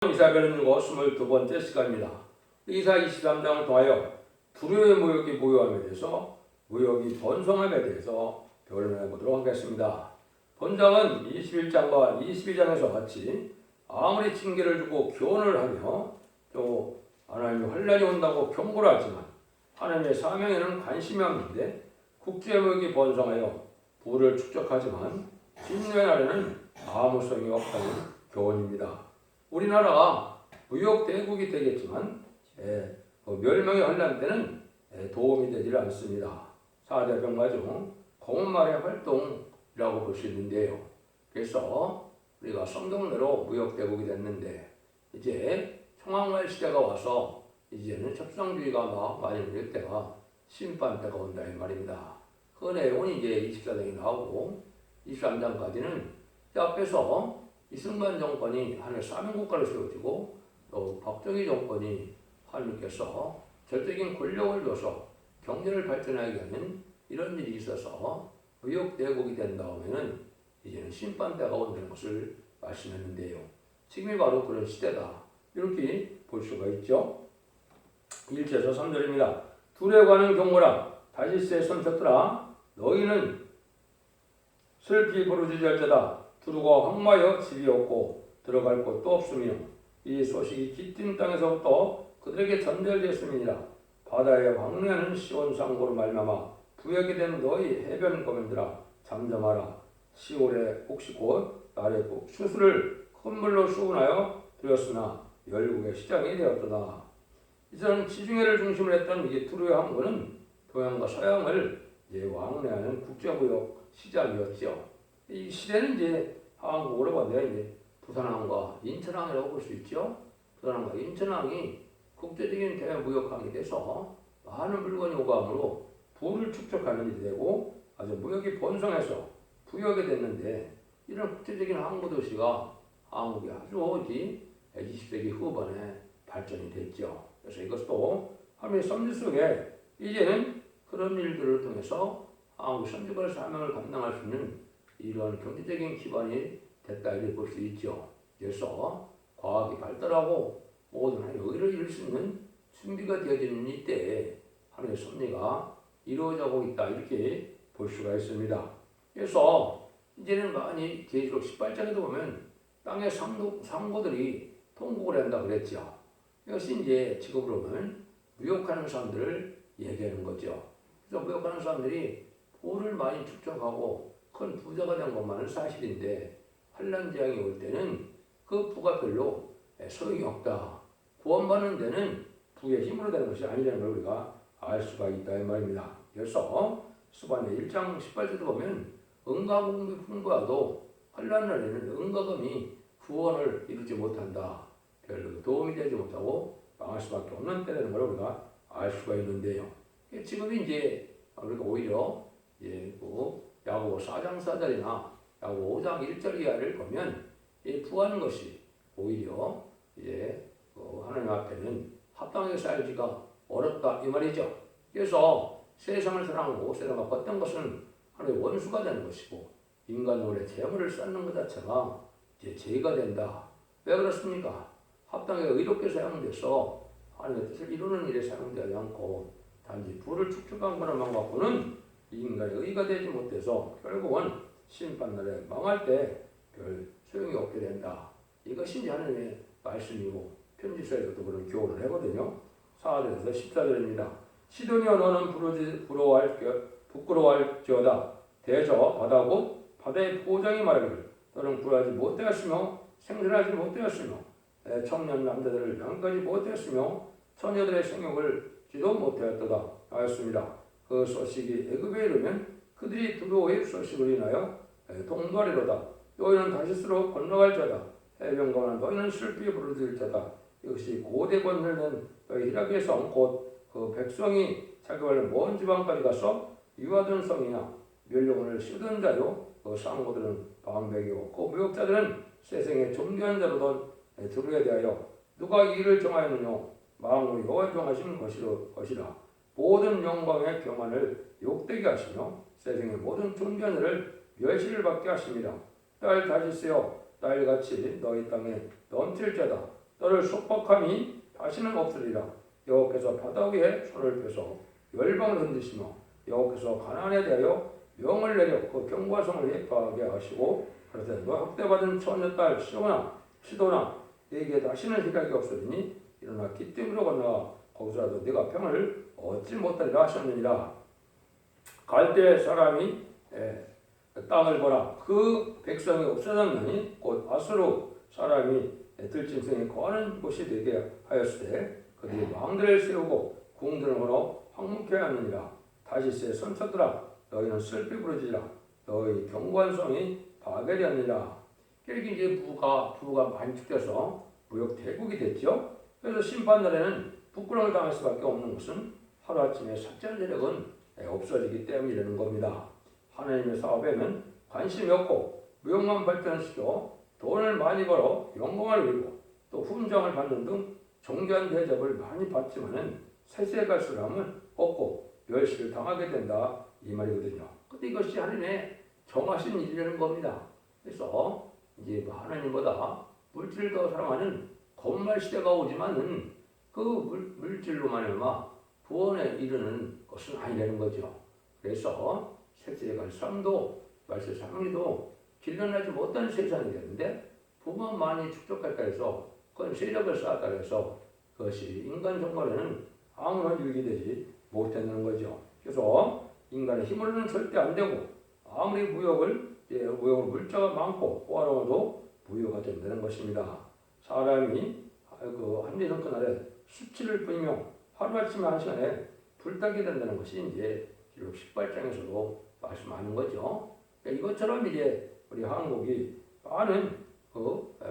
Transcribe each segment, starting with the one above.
이사별은 22번째 시간입니다. 이사 23장을 통하여 불효의 무역이 무효함에 대해서 무역이 번성함에 대해서 변론해 보도록 하겠습니다. 본장은 21장과 22장에서 같이 아무리 징계를 주고 교훈을 하며 또 하나님의 환란이 온다고 경고를 하지만 하나님의 사명에는 관심이 없는데 국제무역이 번성하여 부를 축적하지만 진노의 날에는 아무 소용이 없다는 교훈입니다. 우리나라가 무역대국이 되겠지만 멸망의 환란 때는 도움이 되질 않습니다. 4대 병마 중 공말의 활동이라고 볼 수 있는데요. 그래서 우리가 성경대로 무역대국이 됐는데 이제 청황말 시대가 와서 이제는 협상주의가 많이 밀릴 때가 심판 때가 온다 이 말입니다. 그 내용은 이제 24장이 나오고 23장까지는 앞에서 이승만 정권이 하나의 사명국가를 세워지고 또 박정희 정권이 하나님께서 절대적인 권력을 줘서 경제를 발전하게 하는 이런 일이 있어서 무역대국이 된 다음에는 이제는 심판대가 온다는 것을 말씀했는데요. 지금이 바로 그런 시대다. 이렇게 볼 수가 있죠. 1절에서 3절입니다. 둘에 관한 경고라. 다시스의 선택들아 너희는 슬피 부르짖을 자다. 두루가 황마여 집이 없고 들어갈 곳도 없으며 이 소식이 깃든 땅에서부터 그들에게 전달되었음이니라. 바다에 왕래하는 시온상고로 말미암아 부역이 된 너희 해변 거민들아 잠잠하라. 시올에 혹시 곧 날에 꼭 수수를 큰 물로 수분하여 들였으나 열국의 시장이 되었도다. 이전 지중해를 중심으로 했던 이게 두루의 항구는 동양과 서양을 왕래하는 국제무역 시장이었죠. 이 시대는 이제 한국으로 보면 이제 부산항과 인천항이라고 볼 수 있죠. 부산항과 인천항이 국제적인 대무역항이 돼서 많은 물건이 오가므로 부를 축적하는 일이 되고 아주 무역이 번성해서 부역이 됐는데 이런 국제적인 항구 도시가 한국이 아주 20세기 후반에 발전이 됐죠. 그래서 이것도 하나님의 섭리 속에 이제는 그런 일들을 통해서 한국 선지자의 사명을 감당할 수 있는 이런 경제적인 기반이 됐다 이렇게 볼 수 있죠. 그래서 과학이 발달하고 모든 의를 이룰 수 있는 준비가 되어지는 이때에 하나님의 섭리가 이루어지고 있다 이렇게 볼 수가 있습니다. 그래서 이제는 많이 계시록 18장에도 보면 땅의 상고들이 통곡을 한다 그랬죠. 이것이 이제 지금으로 보면 무역하는 사람들을 얘기하는 거죠. 그래서 무역하는 사람들이 부를 많이 축적하고 큰 부자가 된 것만은 사실인데 환란 재앙이 올 때는 그 부가 별로 소용이 없다. 구원받는 데는 부의 힘으로 되는 것이 아니라는 걸 우리가 알 수가 있다 이 말입니다. 그래서 수반의 1장 18절도 보면 은가금이 풍부하도 환란 날에는 은가금이 구원을 이루지 못한다. 별로 도움이 되지 못하고 망할 수밖에 없는 때라는 걸 우리가 알 수가 있는데요. 지금이 이제 우리가 오히려 야고보 4장 4절이나 야고보 5장 1절 이하를 보면 부하는 것이 오히려 하나님 앞에는 합당하게 살기가 어렵다 이 말이죠. 그래서 세상을 사랑하고 세상과 걷던 것은 하나님의 원수가 되는 것이고 인간으로의 재물을 쌓는 것 자체가 이제 죄가 된다. 왜 그렇습니까? 합당하게 의롭게 사용돼서 하나님의 뜻을 이루는 일에 사용되지 않고 단지 부를 축적한 것만 갖고는 인간의 의가 되지 못해서 결국은 심판날에 망할 때 별 소용이 없게 된다. 이것이 이제 하나님의 말씀이고 편지서에서도 그런 교훈을 하거든요. 4절에서 14절입니다. 시도니아 너는 부끄러워할지어다. 대저 바다 곧 바다의 보장이 말하기를 너는 구하지 못되었으며 생존하지 못되었으며 청년 남자들을 양가지 못되었으며 처녀들의 생육을 지도 못되었도다 하였습니다. 그 소식이 애굽에 이르면 그들이 두로의 소식을 인하여 동거리로다. 너희는 다시스로 건너갈 자다. 해변가나 너희는 슬피 부르짖을 자다. 역시 고대 건너는 너희 히라기의 성 곧 그 백성이 자기를 먼 지방까지 가서 유하던 성이나 멸령을 씌우던 자요. 그 상고들은 방백이고 그 무역자들은 세상에 존귀한 자로던 두루에 대하여 누가 이 일을 정하였느냐 마음으로 여호와 정하신 것이라. 모든 영광의 경환을 욕되게 하시며 세상의 모든 존귀한 일을 멸시를 받게 하십니다. 딸 다시스여 딸같이 너희 땅에 넘칠 자다. 너를 속박함이 다시는 없으리라. 여호와께서 바다 위에 손을 펴서 열방을 흔드시며 여호와께서 가나안에 대하여 명을 내려 그 경과성을 해파하게 하시고 그러되 너 학대받은 처녀딸 시도나 네게 다시는 희락이 없으리니 일어나 기띨으로 건너가 거기서라도 네가 평을 얻지 못하리라 하셨느니라. 갈대 사람이 땅을 보라. 그 백성이 없어졌느니 곧 아수르 사람이 들짐승에 거하는 곳이 되게 하였으되 그들이 왕들을 세우고 궁들을 걸어 황무케 하느니라. 다시스의 선처들아 너희는 슬피 부르짖으라. 너희 경관성이 파괴되었느니라. 이렇게 이제 부가 많이 축돼서 무역 대국이 됐죠. 그래서 심판날에는 부끄러움을 당할 수밖에 없는 것은 하루아침에 삭제할 세력은 없어지기 때문이라는 겁니다. 하나님의 사업에는 관심이 없고 무역만 발전시켜 돈을 많이 벌어 영광을 누리고 또 훈장을 받는 등 존귀한 대접을 많이 받지만은 세세에 갈 사람은 없고 멸시를 당하게 된다 이 말이거든요. 근데 이것이 하나님의 정하신 일이라는 겁니다. 그래서 이제 하나님보다 물질을 더 사랑하는 겁말 시대가 오지만은 그 물질로만 얼마 구원에 이르는 것은 아니라는 거죠. 그래서 세세에 갈 사람도 말세 상리도 길러내지 못하는 세상이 되는데 부만 많이 축적했다 해서 그건 세력을 쌓았다 해서 그것이 인간 정말에는 아무런 유익이 되지 못한다는 거죠. 그래서 인간의 힘으로는 절대 안 되고 아무리 무역을 물자가 많고 호화로워도 무효가 된다는 것입니다. 사람이 한대성 그날에 수치를 뿌리며 하루아침에 한 시간에 불타게 된다는 것이 이제 기록 18장에서도 말씀하는 거죠. 이것처럼 이제 우리 한국이 많은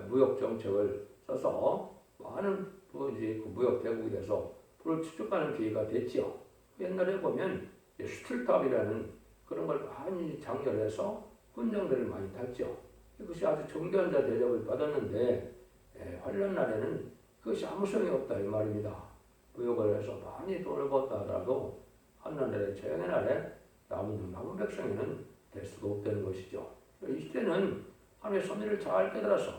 무역 정책을 써서 많은 무역 대국이 돼서 불을 축적하는 기회가 됐죠. 옛날에 보면 슈틀탑이라는 그런 걸 많이 장렬해서 훈장들을 많이 탔죠. 그것이 아주 정견자 대접을 받았는데 환란 날에는 그것이 아무 소용이 없다 이 말입니다. 무역을 해서 많이 돈을 벌었다 하더라도 한날에 재앙의 날에 남은 백성에는 될 수가 없다는 것이죠. 이 시대는 하나님의 섭리를 잘 깨달아서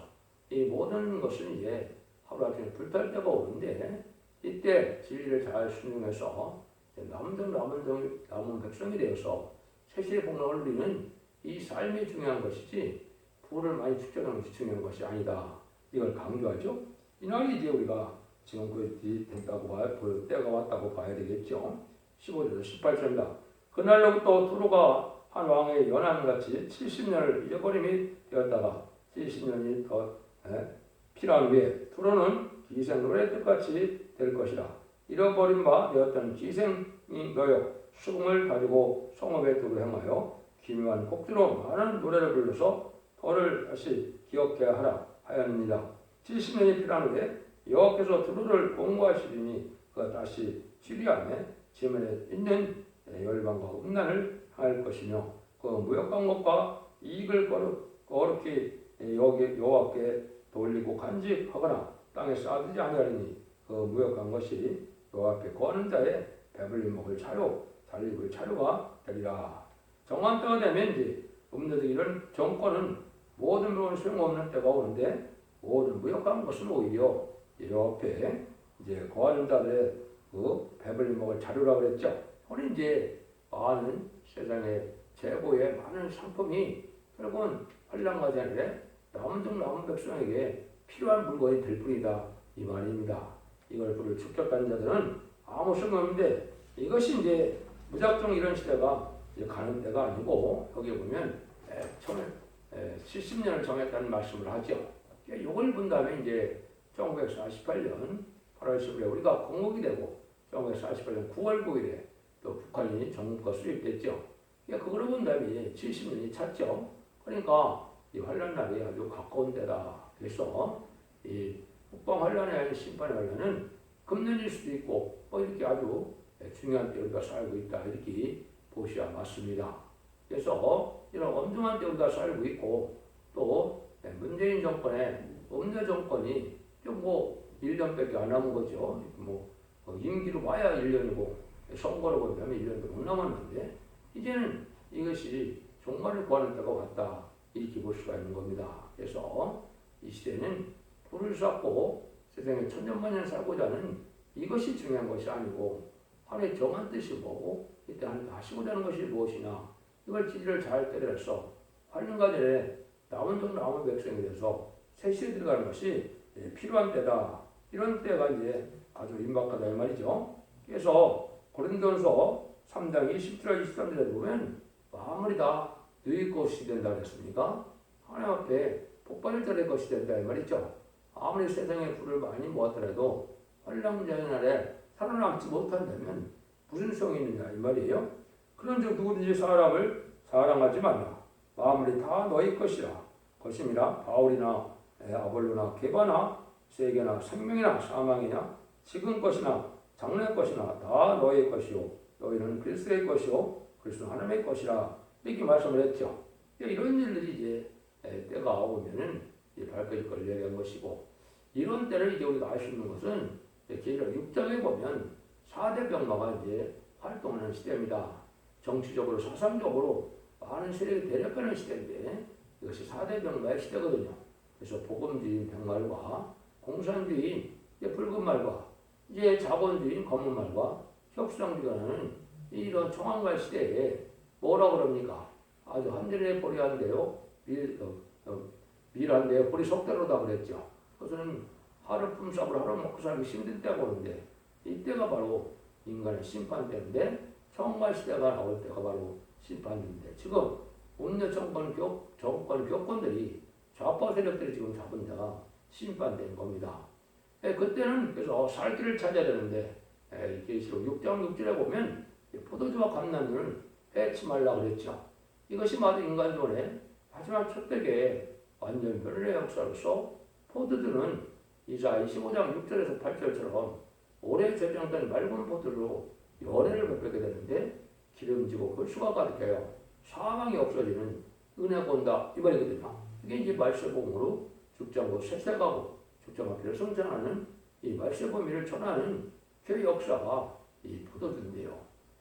이 모든 것은 이제 하루아침에 불탈 때가 오는데 이때 진리를 잘 순종해서 남은 백성이 되어서 세세의 복락을 누리는 이 삶이 중요한 것이지 부를 많이 축적하는 것이 중요한 것이 아니다. 이걸 강조하죠. 이날이 이제 우리가 지금 그 때가 왔다고 봐야 되겠죠. 15절에서 18절입니다. 그날로부터 두로가 한 왕의 연한같이 70년을 잃어버림이 되었다가 70년이 더 필요한 후에 두로는 기생 노래 뜻같이 될 것이라. 잃어버린 바 되었던 기생이 너여 수금을 가지고 성읍에 두루 행하여 기묘한 곡주로 많은 노래를 불러서 터를 다시 기억해 하라 하였느니라. 70년이 필요한 후에 여호와께서 두루를 공고하시리니 그가 다시 시리아에 지면에 있는 열방과 음란을 할 것이며 그 무역한 것과 이익을 거룩히 여호와께 돌리고 간직하거나 땅에 쌓아두지 아니하리니 그 무역한 것이 여호와 앞에 거하는 자의 배불리 먹을 자료 달리고의 자료가 되리라. 정한 때가 되면 이제 음료적 이런 정권은 모든 물건 소용없는 때가 오는데 모든 무역한 것은 오히려 여호와 앞에 이제 거하는 자들의 그 배불리 먹을 자료라고 그랬죠. 오늘 이제 많은 세상의 재고의 많은 상품이 결국은 환란과 아니라 남은 백성에게 필요한 물건이 될 뿐이다 이 말입니다. 이걸 불을 축적한 자들은 아무 소용없는데 이것이 이제 무작정 이런 시대가 이제 가는 때가 아니고 여기 보면 70년을 정했다는 말씀을 하죠. 이걸 본다면 이제 1948년 8월 10일에 우리가 건국이 되고 1948년 9월 9일에 또 북한이 정부가 수립됐죠. 그거를 본다면 70년이 찼죠. 그러니까 이 환란 날이 아주 가까운 때다. 그래서 이 국방 환란이 아닌 심판의 환란은 금년일 수도 있고 이렇게 아주 중요한 때 우리가 살고 있다 이렇게 보셔야 맞습니다. 그래서 이런 엄중한 때 우리가 살고 있고 또 문재인 정권의 음녀 정권이 좀 1년밖에 안 남은 거죠. 임기로 와야 1년이고 선거로 보면 1년도 못 남았는데 이제는 이것이 종말을 구하는 때가 왔다 이렇게 볼 수가 있는 겁니다. 그래서 이 시대는 불을 쌓고 세상에 천년만년 살고자 하는 이것이 중요한 것이 아니고 하나님의 정한 뜻이 뭐고 이때 하나님 하시고자 하는 것이 무엇이냐 이걸 지지를 잘 때려서 환란가절에 남은 종 남은 백성에 대해서 세시에 들어가는 것이 필요한 때다. 이런 때가 이제 아주 임박하다 이 말이죠. 그래서 고린도전서 3장 20절 23절에 보면 아무리 다 너희 것이 된다 그랬습니까? 하나님 앞에 폭발을 때릴 것이 된다 이 말이죠. 아무리 세상에 불을 많이 모았더라도 환란자의 날에 살아남지 못한다면 무슨 소용이 있느냐 이 말이에요. 그런즉 누구든지 사람을 사랑하지 말라. 마음이 다 너희 것이라. 바울이나 아볼로나 게바나 세계나 생명이나 사망이나 지금 것이나 장래 것이나 다 너희 것이요 너희는 그리스도의 것이요 그리스도는 하나님의 것이라 이렇게 말씀을 했죠. 이런 일들이 이제 때가 오면은 발걸을 걸려야 하는 것이고 이런 때를 이제 우리가 알 수 있는 것은 계시록 6장에 보면 4대 병마가 이제 활동하는 시대입니다. 정치적으로 사상적으로 많은 세력이 대립하는 시대인데 이것이 4대 병마의 시대거든요. 그래서 복음주의인 백말과 공산주의인 붉은 말과 이제 자본주의인 검은 말과 협상주의가 나는 이런 청황갈 시대에 뭐라 그럽니까? 아주 한전에 보리한데요. 밀한데요. 보리 속대로다 그랬죠. 그것은 하루 품삯으로 하루 먹고 살기 힘든 때가 오는데 이때가 바로 인간의 심판때인데 청황갈 시대가 나올 때가 바로 심판인데 지금 온갖 정권 교권들이 좌파 세력들이 지금 잡은 자가 심판된 겁니다. 그때는 그래서 살 길을 찾아야 되는데 계시록 6장 6절에 보면 포도주와 감람을 해치 말라 그랬죠. 이것이 마저 인간존의 마지막 첫대에 완전 변론의 역사로서 포도주는 이사 25장 6절에서 8절처럼 오래 저장된 맑은 포도로 열애를 베풀게 되는데 기름지고 골수가 가득해요. 사망이 없어지는 은혜가 온다 이 말이거든요. 이게 이제 말세봄으로 죽장고 세세가고 죽장 앞에를 성장하는 이 말세봄이를 전하는 교회 역사가 이 포도주인데요.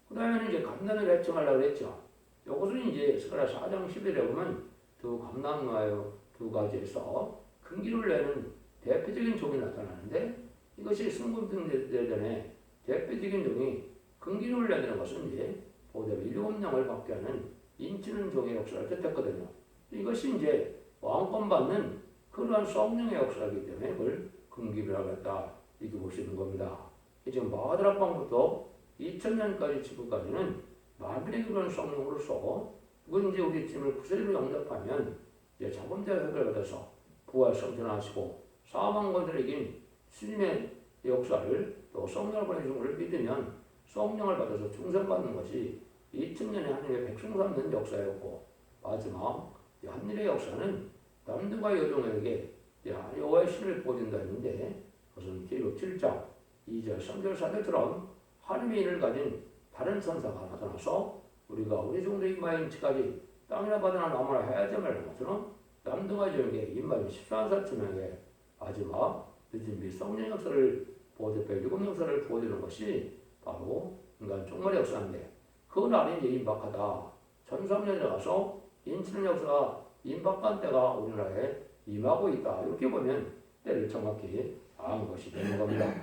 그 다음에는 이제 감난을 해청하려고 했죠. 이것은 이제 스가랴 4장 11에 보면 두 감난과의 두 가지에서 근기를 내는 대표적인 종이 나타나는데 이것이 승금등대전에 대표적인 종이 근기를 내는 것은 이제 보대로 7명을 받게 하는 인치는 종의 역사를 뜻했거든요. 이것이 이제 왕권 받는 그러한 성령의 역사이기 때문에 그걸 근기라고 했다 이렇게 보시는 겁니다. 지금 마하드락방부터 2000년까지 지금까지는 만민의 그런 성령으로서 그건 이제 우리 짐을 구세로 영접하면 이제 자범죄 획을 받아서 부활 성전하시고 사망권들을 이긴 주님의 역사를 또 성령을 보내주신 것을 믿으면 성령을 받아서 중생받는 것이 2000년의 하나님의 백성 삼는 역사였고 마지막 한일의 역사는 남들과 여종에게 여호와의 신을 보여준다 했는데 그것은 계시록 7장 2절 3절 4절처럼 하나님의 인을 가진 다른 천사가 나타나서 우리가 우리 종들의 임마의 인치까지 땅이나 바다나 나무나 해야지 말는 것처럼 남들과 여종에게 임마의 14사쯤에게 마지막 늦은 및 성령 역사를 보호대표 유금 역사를 보여주는 것이 바로 인간 종말의 역사인데 그 날이 이제 임박하다. 1300년에 가서 인치는 역사가 임박한 때가 우리나라에 임하고 있다. 이렇게 보면 때를 정확히 아는 것이 되는 겁니다.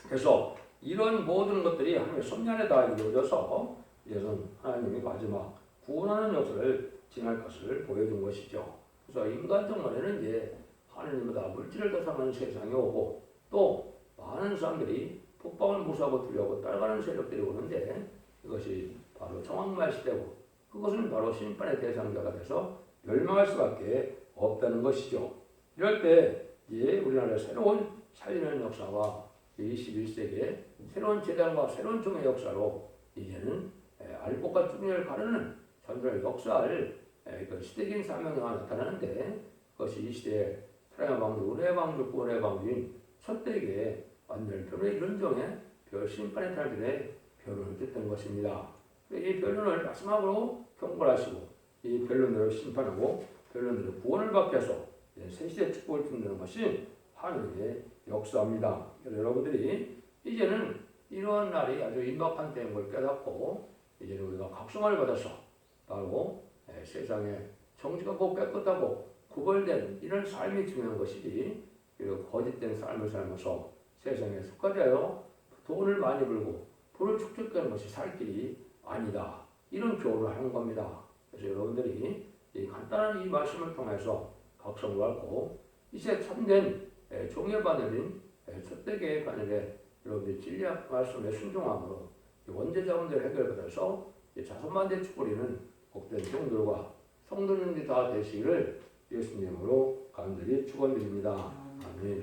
그래서 이런 모든 것들이 하나님의 섭리 안에 다 이루어져서 이제는 하나님이 마지막 구원하는 역사를 지날 것을 보여준 것이죠. 그래서 인간 종말에는 이제 하나님보다 물질을 더 사랑하는 세상이 오고 또 많은 사람들이 북방을 무시하고 두려고 따라가는 세력들이 오는데 이것이 바로 청황말 시대고 그것은 바로 심판의 대상자가 돼서 멸망할 수밖에 없다는 것이죠. 이럴 때 이제 우리나라의 새로운 살리는 역사와 21세기의 새로운 재단과 새로운 종의 역사로 이제는 알곡과 중요를 가르는 전도의 역사를 그 시대적인 사명이 나타나는데 그것이 이 시대의 사랑의 방주, 은혜의 방주, 구원의 방주인 첫대기에 완전 변호의 이런 종의 심판의 탈들의 변론을 뜻한 것입니다. 이 변론을 마지막으로 경고하시고 이 변론으로 심판하고 변론으로 구원을 받게 해서 새 시대 축복을 준다는 것이 하나님의 역사입니다. 여러분들이 이제는 이러한 날이 아주 임박한 때인 걸 깨닫고 이제는 우리가 각성을 받아서 바로 세상에 정직하고 깨끗하고 구별된 이런 삶이 중요한 것이지 그리고 거짓된 삶을 살면서 세상에 속가되어 돈을 많이 벌고 부를 축적하는 것이 살 길이 아니다. 이런 교훈을 하는 겁니다. 그래서 여러분들이 이 간단한 이 말씀을 통해서 각성을 받고 이제 참된 종의 바늘인 첫대계의 바늘에 여러분들이 진리학 말씀에 순종함으로 원죄 자원들 해결받아서 자손만대 축복이는 복된 종들과 성도님들이 다 되시기를 예수님으로 간절히 축원드립니다. 아멘.